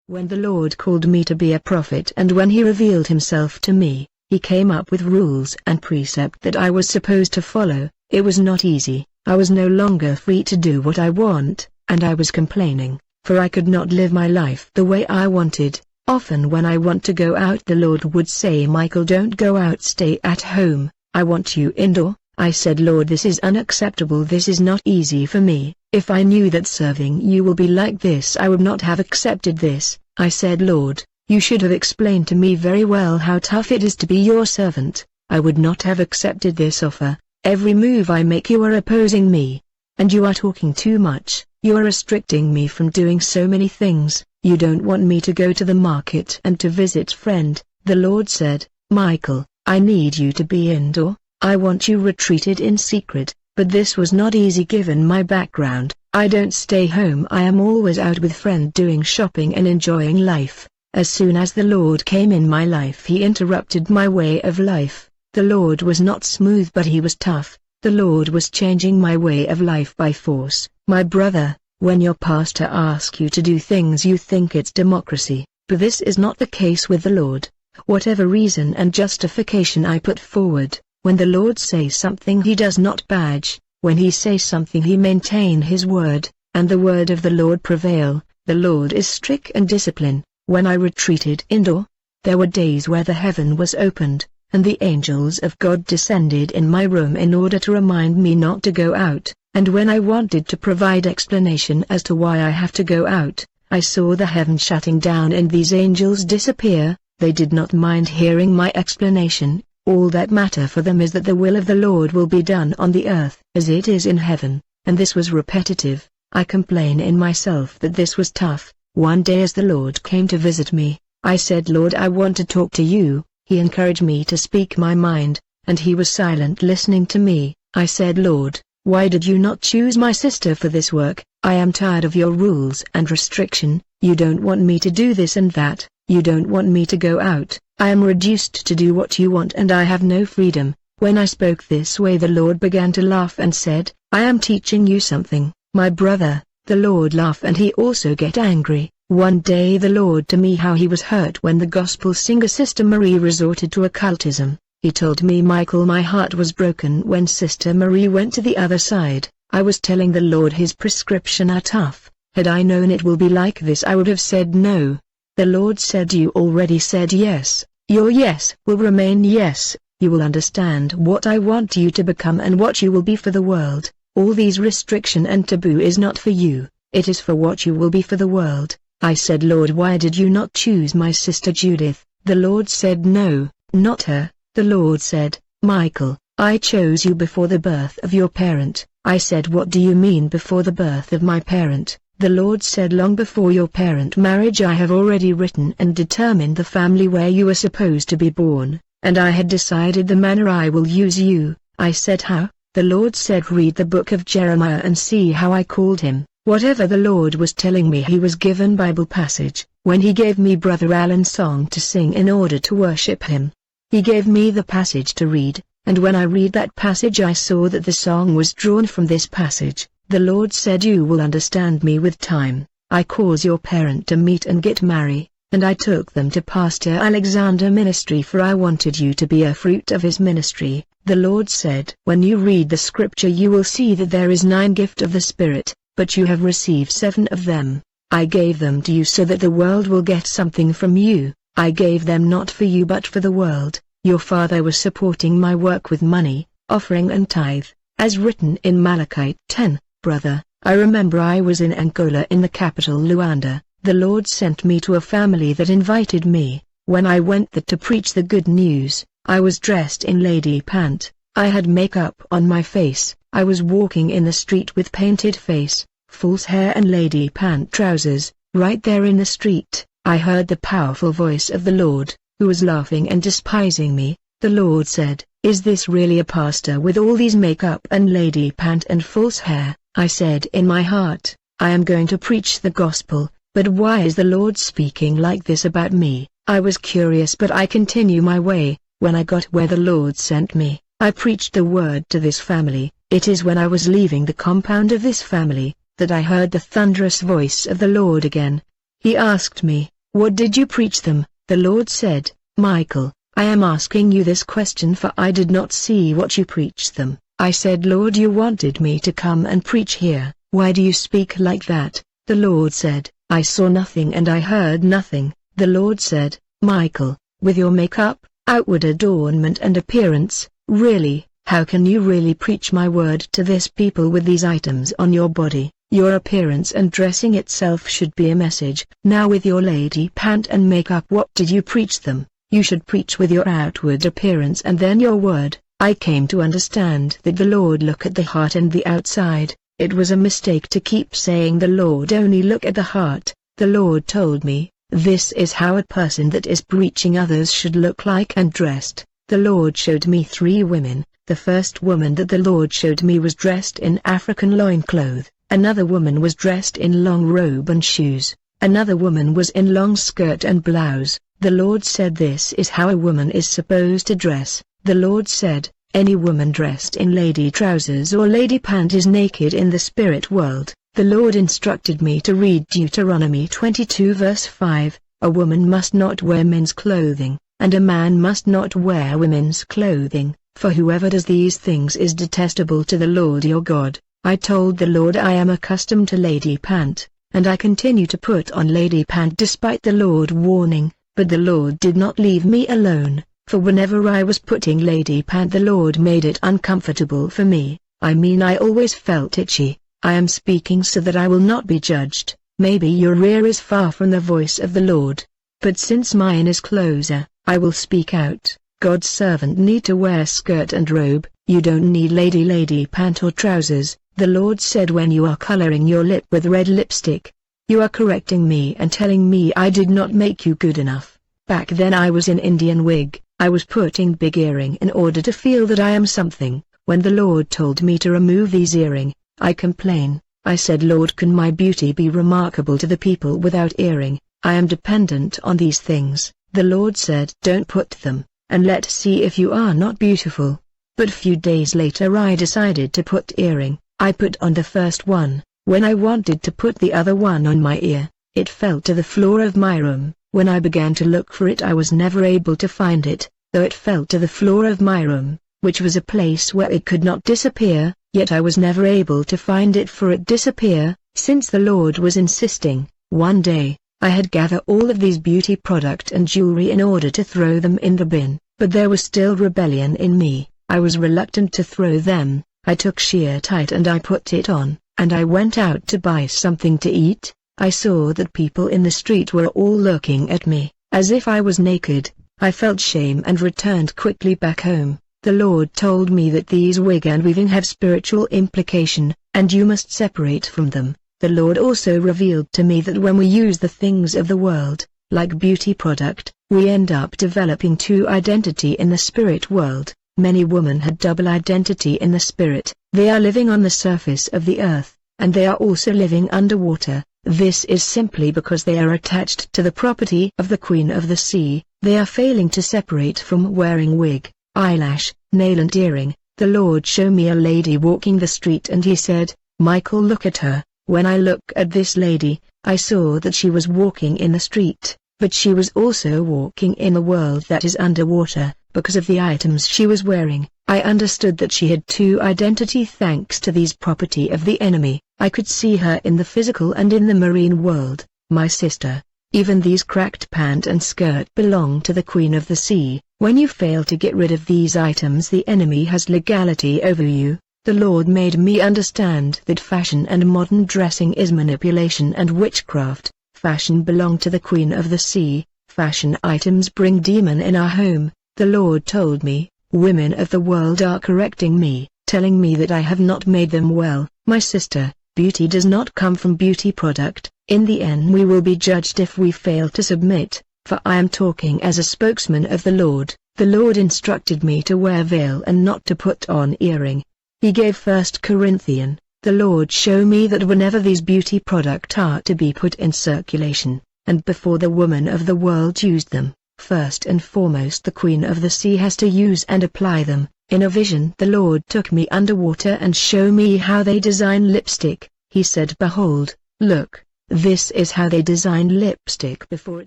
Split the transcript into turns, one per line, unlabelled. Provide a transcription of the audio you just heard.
When the Lord called me to be a prophet and when he revealed himself to me, he came up with rules and precept that I was supposed to follow. It was not easy. I was no longer free to do what I want, and I was complaining, for I could not live my life the way I wanted. Often when I want to go out, the Lord would say, Michael, don't go out, stay at home, I want you indoor. I said, Lord, this is unacceptable, this is not easy for me. If I knew that serving you will be like this, I would not have accepted this. I said, Lord, you should have explained to me very well how tough it is to be your servant. I would not have accepted this offer. Every move I make you are opposing me. And you are talking too much. You are restricting me from doing so many things. You don't want me to go to the market and to visit friend. The Lord said, Michael, I need you to be indoor. I want you retreated in secret. But this was not easy given my background. I don't stay home. I am always out with friend doing shopping and enjoying life. As soon as the Lord came in my life, he interrupted my way of life. The Lord was not smooth, but he was tough. The Lord was changing my way of life by force. My brother, when your pastor asks you to do things, you think it's democracy, but this is not the case with the Lord. Whatever reason and justification I put forward, when the Lord says something, he does not budge. When he says something, he maintain his word, and the word of the Lord prevail. The Lord is strict and discipline. When I retreated indoor, there were days where the heaven was opened, and the angels of God descended in my room in order to remind me not to go out, and when I wanted to provide explanation as to why I have to go out, I saw the heaven shutting down and these angels disappear. They did not mind hearing my explanation. All that matter for them is that the will of the Lord will be done on the earth as it is in heaven, and this was repetitive. I complain in myself that this was tough. One day as the Lord came to visit me, I said, Lord, I want to talk to you. He encouraged me to speak my mind, and he was silent listening to me. I said, Lord, why did you not choose my sister for this work? I am tired of your rules and restriction. You don't want me to do this and that. You don't want me to go out. I am reduced to do what you want and I have no freedom. When I spoke this way, the Lord began to laugh and said, I am teaching you something, my brother. The Lord laughed and he also get angry. One day the Lord to me how he was hurt when the gospel singer Sister Marie resorted to occultism. He told me, Michael, my heart was broken when Sister Marie went to the other side. I was telling the Lord his prescription are tough. Had I known it will be like this, I would have said no. The Lord said, you already said yes. Your yes will remain yes. You will understand what I want you to become and what you will be for the world. All these restriction and taboo is not for you. It is for what you will be for the world. I said, Lord, why did you not choose my sister Judith? The Lord said, no, not her. The Lord said, Michael, I chose you before the birth of your parent. I said, what do you mean before the birth of my parent? The Lord said, long before your parent marriage I have already written and determined the family where you are supposed to be born, and I had decided the manner I will use you. I said, how? The Lord said, read the book of Jeremiah and see how I called him. Whatever the Lord was telling me, he was given Bible passage. When he gave me Brother Alan's song to sing in order to worship him, he gave me the passage to read, and when I read that passage I saw that the song was drawn from this passage. The Lord said, you will understand me with time. I cause your parent to meet and get married, and I took them to Pastor Alexander ministry, for I wanted you to be a fruit of his ministry. The Lord said, when you read the scripture you will see that there is 9 gifts of the Spirit, but you have received 7 of them. I gave them to you so that the world will get something from you. I gave them not for you but for the world. Your father was supporting my work with money, offering and tithe, as written in Malachi 10. Brother, I remember I was in Angola in the capital Luanda. The Lord sent me to a family that invited me. When I went there to preach the good news, I was dressed in lady pant. I had makeup on my face. I was walking in the street with painted face, false hair and lady pant trousers. Right there in the street, I heard the powerful voice of the Lord, who was laughing and despising me. The Lord said, is this really a pastor with all these makeup and lady pant and false hair? I said in my heart, I am going to preach the gospel, but why is the Lord speaking like this about me? I was curious, but I continue my way. When I got where the Lord sent me, I preached the word to this family. It is when I was leaving the compound of this family, that I heard the thunderous voice of the Lord again. He asked me, What did you preach them? The Lord said, Michael, I am asking you this question for I did not see what you preached them. I said, Lord, you wanted me to come and preach here. Why do you speak like that? The Lord said, I saw nothing and I heard nothing. The Lord said, Michael, with your makeup, outward adornment and appearance, really, how can you really preach my word to this people with these items on your body? Your appearance and dressing itself should be a message. Now with your lady pant and makeup, what did you preach them? You should preach with your outward appearance and then your word. I came to understand that the Lord look at the heart and the outside. It was a mistake to keep saying the Lord only look at the heart. The Lord told me, this is how a person that is preaching others should look like and dressed. The Lord showed me 3 women. The first woman that the Lord showed me was dressed in African loincloth. Another woman was dressed in long robe and shoes. Another woman was in long skirt and blouse. The Lord said, this is how a woman is supposed to dress. The Lord said, any woman dressed in lady trousers or lady pant is naked in the spirit world. The Lord instructed me to read Deuteronomy 22 verse 5, a woman must not wear men's clothing, and a man must not wear women's clothing, for whoever does these things is detestable to the Lord your God. I told the Lord I am accustomed to lady pant, and I continue to put on lady pant despite the Lord warning, but the Lord did not leave me alone. For whenever I was putting lady pant the Lord made it uncomfortable for me. I mean I always felt itchy. I am speaking so that I will not be judged. Maybe your ear is far from the voice of the Lord. But since mine is closer, I will speak out. God's servant need to wear skirt and robe. You don't need lady pant or trousers. The Lord said, when you are coloring your lip with red lipstick, you are correcting me and telling me I did not make you good enough. Back then I was in Indian wig. I was putting big earring in order to feel that I am something. When the Lord told me to remove these earring, I complained. I said, Lord, can my beauty be remarkable to the people without earring? I am dependent on these things. The Lord said, don't put them, and let's see if you are not beautiful. But few days later I decided to put earring. I put on the first one. When I wanted to put the other one on my ear, it fell to the floor of my room. When I began to look for it I was never able to find it, though it fell to the floor of my room, which was a place where it could not disappear, yet I was never able to find it for it disappear, since the Lord was insisting. One day, I had gathered all of these beauty product and jewelry in order to throw them in the bin, but there was still rebellion in me. I was reluctant to throw them. I took sheer tight and I put it on, and I went out to buy something to eat. I saw that people in the street were all looking at me, as if I was naked. I felt shame and returned quickly back home. The Lord told me that these wig and weaving have spiritual implication, and you must separate from them. The Lord also revealed to me that when we use the things of the world, like beauty product, we end up developing 2 identity in the spirit world. Many women had double identity in the spirit. They are living on the surface of the earth, and they are also living underwater. This is simply because they are attached to the property of the Queen of the Sea. They are failing to separate from wearing wig, eyelash, nail and earring. The Lord showed me a lady walking the street and he said, Michael, look at her. When I look at this lady, I saw that she was walking in the street, but she was also walking in a world that is underwater. Because of the items she was wearing, I understood that she had 2 identity thanks to these property of the enemy. I could see her in the physical and in the marine world. My sister, even these cracked pant and skirt belong to the Queen of the Sea. When you fail to get rid of these items, the enemy has legality over you. The Lord made me understand that fashion and modern dressing is manipulation and witchcraft. Fashion belong to the Queen of the Sea. Fashion items bring demon in our home. The Lord told me, women of the world are correcting me, telling me that I have not made them well. My sister, beauty does not come from beauty product. In the end we will be judged if we fail to submit, for I am talking as a spokesman of the Lord. The Lord instructed me to wear veil and not to put on earring. He gave 1 Corinthians. The Lord showed me that whenever these beauty product are to be put in circulation, and before the woman of the world used them, first and foremost the Queen of the Sea has to use and apply them. In a vision the Lord took me underwater and showed me how they design lipstick. He said, behold, look, this is how they design lipstick before it